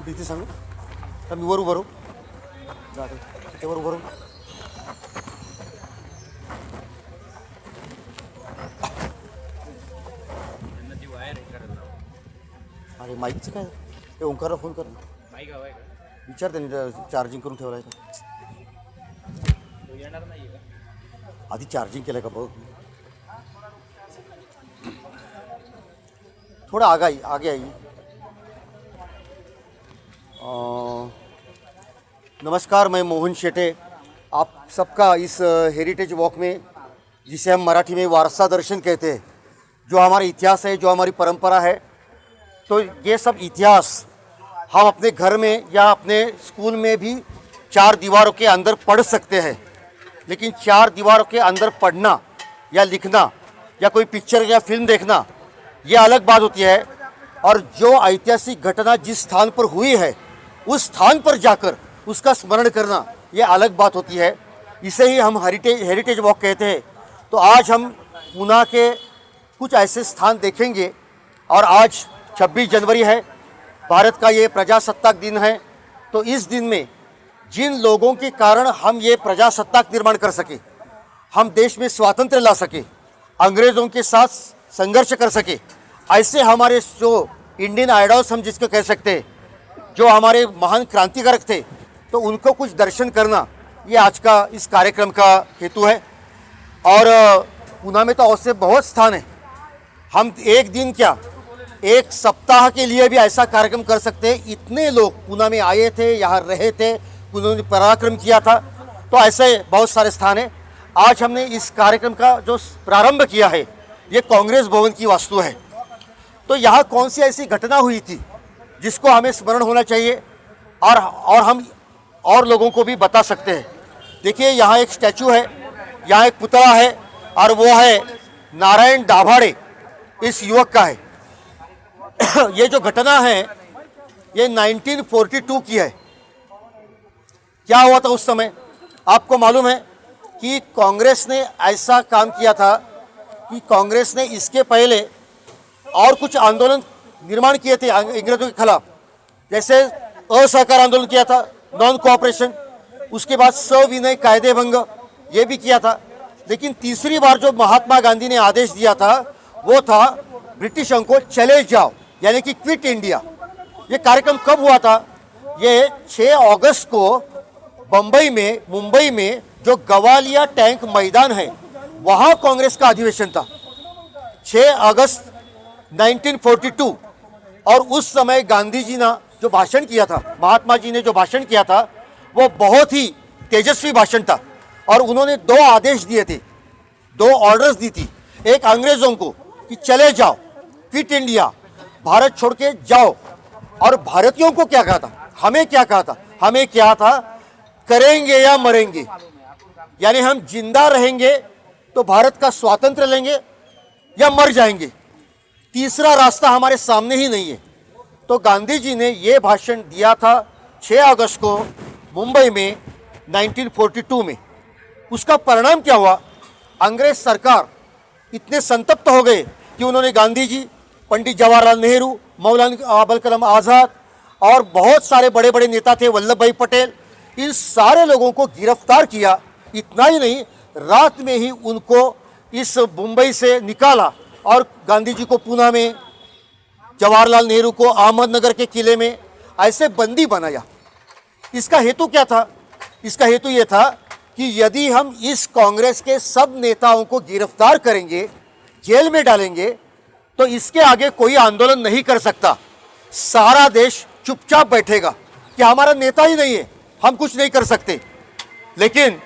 किती सांगू तर मी वर उभं राहू त्यावर उभं राहू. अरे माईकचं काय ते ओंकारला फोन कर ना. माईक हवाय का? विचार त्यांनी चार्जिंग करून ठेवलाय का. तो येणार नाही का? आधी चार्जिंग केलं का बघ. थोड़ा आगे आइए. नमस्कार, मैं मोहन शेटे आप सबका इस हेरिटेज वॉक में, जिसे हम मराठी में वारसा दर्शन कहते हैं, जो हमारा इतिहास है, जो हमारी परंपरा है, तो ये सब इतिहास हम अपने घर में या अपने स्कूल में भी चार दीवारों के अंदर पढ़ सकते हैं. लेकिन चार दीवारों के अंदर पढ़ना या लिखना या कोई पिक्चर या फिल्म देखना ये अलग बात होती है. और जो ऐतिहासिक घटना जिस स्थान पर हुई है उस स्थान पर जाकर उसका स्मरण करना ये अलग बात होती है. इसे ही हम हेरिटेज वॉक कहते हैं. तो आज हम पुणे के कुछ ऐसे स्थान देखेंगे. और आज 26 जनवरी है, भारत का ये प्रजासत्ताक दिन है. तो इस दिन में जिन लोगों के कारण हम ये प्रजासत्ताक निर्माण कर सके, हम देश में स्वातंत्र्य ला सके, अंग्रेज़ों के साथ संघर्ष कर सके, ऐसे हमारे जो इंडियन आइडल्स हम जिसको कह सकते हैं, जो हमारे महान क्रांतिकारक थे, तो उनको कुछ दर्शन करना ये आज का इस कार्यक्रम का हेतु है. और पुणे में तो ऐसे बहुत स्थान हैं. हम एक दिन क्या, एक सप्ताह के लिए भी ऐसा कार्यक्रम कर सकते हैं. इतने लोग पुणे में आए थे, यहाँ रहे थे, उन्होंने पराक्रम किया था. तो ऐसे बहुत सारे स्थान हैं. आज हमने इस कार्यक्रम का जो प्रारंभ किया है ये कांग्रेस भवन की वास्तु है. तो यहाँ कौन सी ऐसी घटना हुई थी जिसको हमें स्मरण होना चाहिए और हम और लोगों को भी बता सकते हैं. देखिए, यहाँ एक स्टैचू है, यहाँ एक पुतला है, और वो है नारायण दाभाडे, इस युवक का है. ये जो घटना है ये 1942 की है. क्या हुआ था उस समय, आपको मालूम है कि कांग्रेस ने ऐसा काम किया था कि कांग्रेस ने इसके पहले और कुछ आंदोलन निर्माण किए थे अंग्रेजों के खिलाफ. जैसे असहकार आंदोलन किया था, नॉन कोऑपरेशन, उसके बाद सविनय कायदे भंग ये भी किया था. लेकिन तीसरी बार जो महात्मा गांधी ने आदेश दिया था वो था ब्रिटिशों को चले जाओ, यानी कि क्विट इंडिया. ये कार्यक्रम कब हुआ था, ये 6 अगस्त को मुंबई में जो गवालिया टैंक मैदान है वहाँ कांग्रेस का अधिवेशन था, 6 अगस्त 1942. और उस समय गांधी जी ने जो भाषण किया था, महात्मा जी ने जो भाषण किया था, वो बहुत ही तेजस्वी भाषण था. और उन्होंने 2 आदेश दिए थे, 2 ऑर्डर्स दी थी. एक अंग्रेज़ों को कि चले जाओ, क्विट इंडिया, भारत छोड़ के जाओ. और भारतीयों को क्या कहा था, हमें क्या कहा था, हमें क्या था, करेंगे या मरेंगे, यानी हम जिंदा रहेंगे तो भारत का स्वातंत्र्य लेंगे या मर जाएंगे, तीसरा रास्ता हमारे सामने ही नहीं है. तो गांधी जी ने ये भाषण दिया था 6 अगस्त को मुंबई में 1942 में. उसका परिणाम क्या हुआ, अंग्रेज सरकार इतने संतप्त हो गए कि उन्होंने गांधी जी, पंडित जवाहरलाल नेहरू, मौलाना अबुल कलाम आज़ाद और बहुत सारे बड़े बड़े नेता थे, वल्लभ भाई पटेल, इन सारे लोगों को गिरफ्तार किया. इतना ही नहीं, रात में ही उनको इस मुंबई से निकाला और गांधी जी को पुणे में, जवाहरलाल नेहरू को अहमदनगर के किले में ऐसे बंदी बनाया. इसका हेतु क्या था, इसका हेतु ये था कि यदि हम इस कांग्रेस के सब नेताओं को गिरफ्तार करेंगे, जेल में डालेंगे, तो इसके आगे कोई आंदोलन नहीं कर सकता. सारा देश चुपचाप बैठेगा कि हमारा नेता ही नहीं है, हम कुछ नहीं कर सकते. लेकिन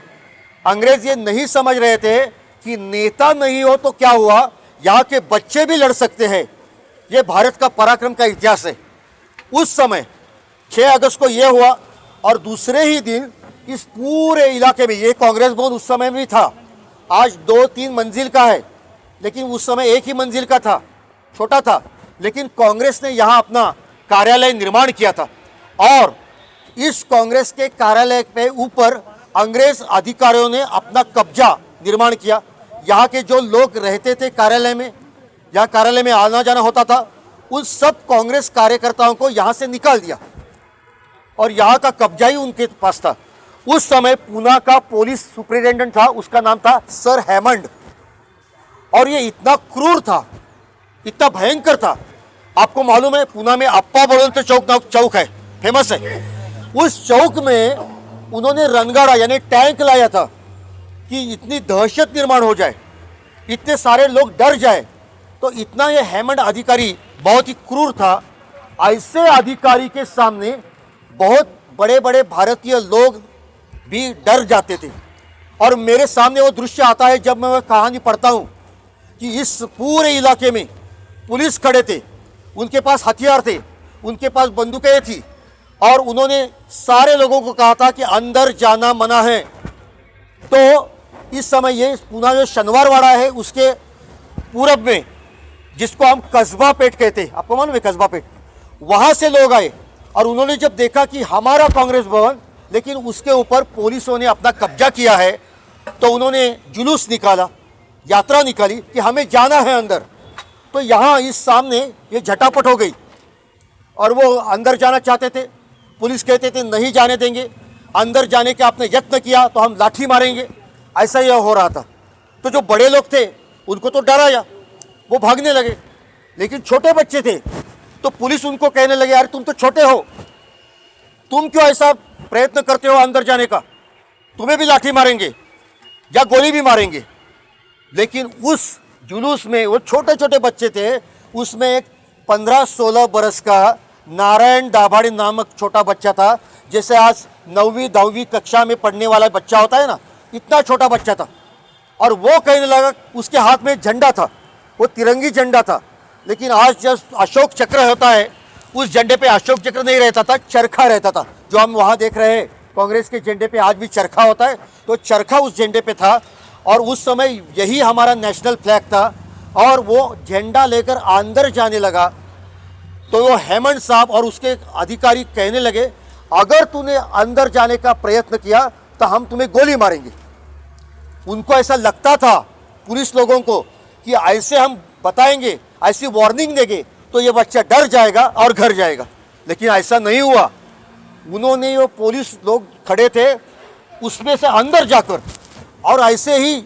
अंग्रेज ये नहीं समझ रहे थे कि नेता नहीं हो तो क्या हुआ, यहाँ के बच्चे भी लड़ सकते हैं. ये भारत का पराक्रम का इतिहास है. उस समय 6 अगस्त को ये हुआ. और दूसरे ही दिन इस पूरे इलाके में, ये कांग्रेस भवन उस समय भी था, आज 2-3 मंजिल का है, लेकिन उस समय 1 ही मंजिल का था, छोटा था. लेकिन कांग्रेस ने यहाँ अपना कार्यालय निर्माण किया था. और इस कांग्रेस के कार्यालय के ऊपर अंग्रेज अधिकारियों ने अपना कब्जा निर्माण किया. यहाँ के जो लोग रहते थे कार्यालय में, यहाँ कार्यालय में आना जाना होता था, उन सब कांग्रेस कार्यकर्ताओं को यहाँ से निकाल दिया और यहाँ का कब्जा ही उनके पास था। उस समय पूना का पुलिस सुपरिटेंडेंट था, उसका नाम था सर हेमंड, और ये इतना क्रूर था, इतना भयंकर था। आपको मालूम है पूना में अप्पा बड़ौत चौक है, फेमस है। उस चौक में उन्होंने रणगाड़ा यानी टैंक लाया था कि इतनी दहशत निर्माण हो जाए, इतने सारे लोग डर जाए। तो इतना ये हेमंड अधिकारी बहुत ही क्रूर था। ऐसे अधिकारी के सामने बहुत बड़े बड़े भारतीय लोग भी डर जाते थे। और मेरे सामने वो दृश्य आता है जब मैं वह कहानी पढ़ता हूँ कि इस पूरे इलाके में पुलिस खड़े थे, उनके पास हथियार थे, उनके पास बंदूकें थी, और उन्होंने सारे लोगों को कहा था कि अंदर जाना मना है। तो इस समय ये पूना जो शनिवारवाड़ा है उसके पूरब में, जिसको हम कस्बा पेट कहते हैं, आपको मालूम है कस्बा पेट, वहाँ से लोग आए और उन्होंने जब देखा कि हमारा कांग्रेस भवन लेकिन उसके ऊपर पुलिसों ने अपना कब्जा किया है, तो उन्होंने जुलूस निकाला, यात्रा निकाली कि हमें जाना है अंदर। तो यहाँ इस सामने ये झटापट हो गई और वो अंदर जाना चाहते थे। पुलिस कहते थे नहीं जाने देंगे, अंदर जाने के आपने यत्न किया तो हम लाठी मारेंगे, ऐसा यह हो रहा था। तो जो बड़े लोग थे उनको तो डराया, वो भागने लगे, लेकिन छोटे बच्चे थे तो पुलिस उनको कहने लगे यार तुम तो छोटे हो, तुम क्यों ऐसा प्रयत्न करते हो अंदर जाने का, तुम्हें भी लाठी मारेंगे या गोली भी मारेंगे। लेकिन उस जुलूस में वो छोटे छोटे बच्चे थे, उसमें एक 15-16 बरस का नारायण दाभाड़े नामक छोटा बच्चा था, जैसे आज 9वीं 10वीं कक्षा में पढ़ने वाला बच्चा होता है ना, इतना छोटा बच्चा था। और वो कहने लगा, उसके हाथ में झंडा था, वो तिरंगी झंडा था। लेकिन आज जब अशोक चक्र होता है, उस झंडे पे अशोक चक्र नहीं रहता था, चरखा रहता था, जो हम वहाँ देख रहे हैं। कांग्रेस के झंडे पे आज भी चरखा होता है, तो चरखा उस झंडे पे था। और उस समय यही हमारा नेशनल फ्लैग था, और वो झंडा लेकर अंदर जाने लगा। तो वो हेमंत साहब और उसके अधिकारी कहने लगे अगर तूने अंदर जाने का प्रयत्न किया तो हम तुम्हें गोली मारेंगे। उनको ऐसा लगता था पुलिस लोगों को कि ऐसे हम बताएंगे, ऐसी वार्निंग देंगे तो ये बच्चा डर जाएगा और घर जाएगा। लेकिन ऐसा नहीं हुआ। उन्होंने, वो पुलिस लोग खड़े थे उसमें से अंदर जाकर, और ऐसे ही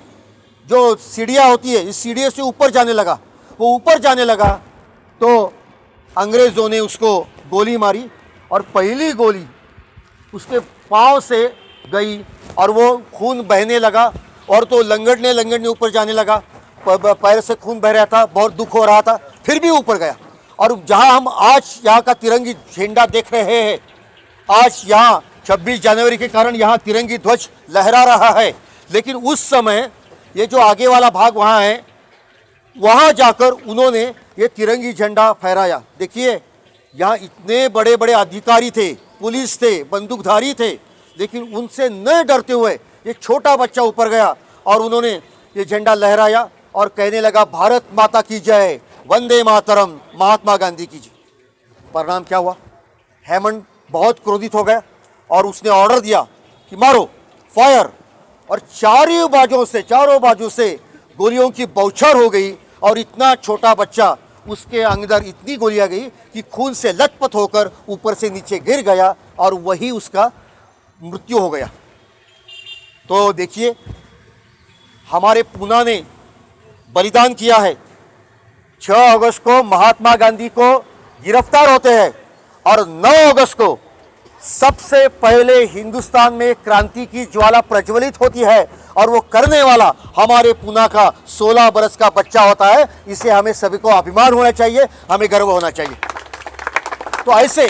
जो सीढ़ियाँ होती है, इस सीढ़ियों से ऊपर जाने लगा। वो ऊपर जाने लगा तो अंग्रेज़ों ने उसको गोली मारी, और पहली गोली उसके पाँव से गई और वो खून बहने लगा, और तो लंगड़ने ऊपर जाने लगा। पैर से खून बह रहा था, बहुत दुख हो रहा था, फिर भी ऊपर गया। और जहां हम आज यहाँ का तिरंगी झंडा देख रहे हैं, आज यहाँ 26 जनवरी के कारण यहाँ तिरंगी ध्वज लहरा रहा है। लेकिन उस समय ये जो आगे वाला भाग वहाँ है, वहाँ जाकर उन्होंने ये तिरंगी झंडा फहराया। देखिए यहाँ इतने बड़े बड़े अधिकारी थे, पुलिस थे, बंदूकधारी थे, लेकिन उनसे न डरते हुए ये छोटा बच्चा ऊपर गया और उन्होंने ये झंडा लहराया और कहने लगा भारत माता की जय, वंदे मातरम, महात्मा गांधी की जय। परिणाम क्या हुआ? हेमंत बहुत क्रोधित हो गया और उसने ऑर्डर दिया कि मारो, फायर। और चारों बाजू से गोलियों की बौछार हो गई, और इतना छोटा बच्चा, उसके अंदर इतनी गोलियां गई कि खून से लथपथ होकर ऊपर से नीचे गिर गया, और वही उसका मृत्यु हो गया। तो देखिए हमारे पूना ने बलिदान किया है। 6 अगस्त को महात्मा गांधी को गिरफ्तार होते हैं, और 9 अगस्त को सबसे पहले हिंदुस्तान में क्रांति की ज्वाला प्रज्वलित होती है, और वो करने वाला हमारे पूना का 16 बरस का बच्चा होता है। इसे हमें सभी को अभिमान होना चाहिए, हमें गर्व होना चाहिए। तो ऐसे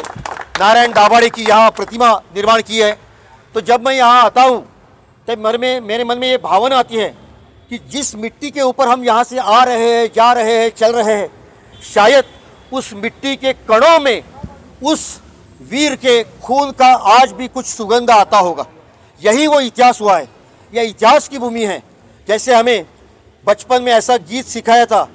नारायण दाभाड़े की यहाँ प्रतिमा निर्माण की है। तो जब मैं यहाँ आता हूँ तो मेरे मन में ये भावना आती है कि जिस मिट्टी के ऊपर हम यहाँ से आ रहे हैं, जा रहे हैं, चल रहे हैं, शायद उस मिट्टी के कणों में उस वीर के खून का आज भी कुछ सुगंध आता होगा। यही वो इतिहास हुआ है, यह इतिहास की भूमि है। जैसे हमें बचपन में ऐसा गीत सिखाया था,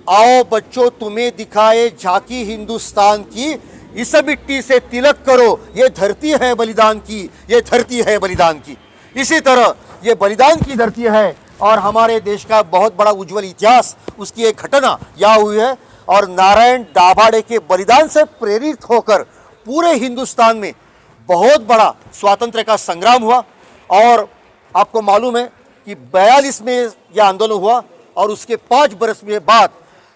आओ बच्चों तुम्हें दिखाए झांकी हिंदुस्तान की, इस मिट्टी से तिलक करो, ये धरती है बलिदान की, ये धरती है बलिदान की। इसी तरह ये बलिदान की धरती है, और हमारे देश का बहुत बड़ा उज्जवल इतिहास, उसकी एक घटना यहाँ हुई है। और नारायण दाभाडे के बलिदान से प्रेरित होकर पूरे हिंदुस्तान में बहुत बड़ा स्वातंत्र्य का संग्राम हुआ। और आपको मालूम है कि 42 में यह आंदोलन हुआ और उसके 5 बरस में बाद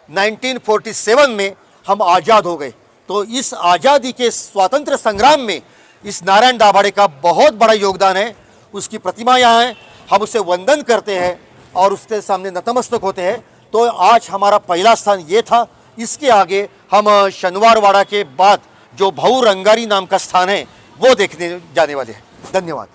1947 में हम आज़ाद हो गए। तो इस आज़ादी के स्वातंत्र्य संग्राम में इस नारायण दाभाडे का बहुत बड़ा योगदान है। उसकी प्रतिमा यहाँ है, हम उसे वंदन करते हैं और उसके सामने नतमस्तक होते हैं। तो आज हमारा पहला स्थान ये था। इसके आगे हम शनिवारवाड़ा के बाद जो भाऊ रंगारी नाम का स्थान है वो देखने जाने वाले हैं। धन्यवाद।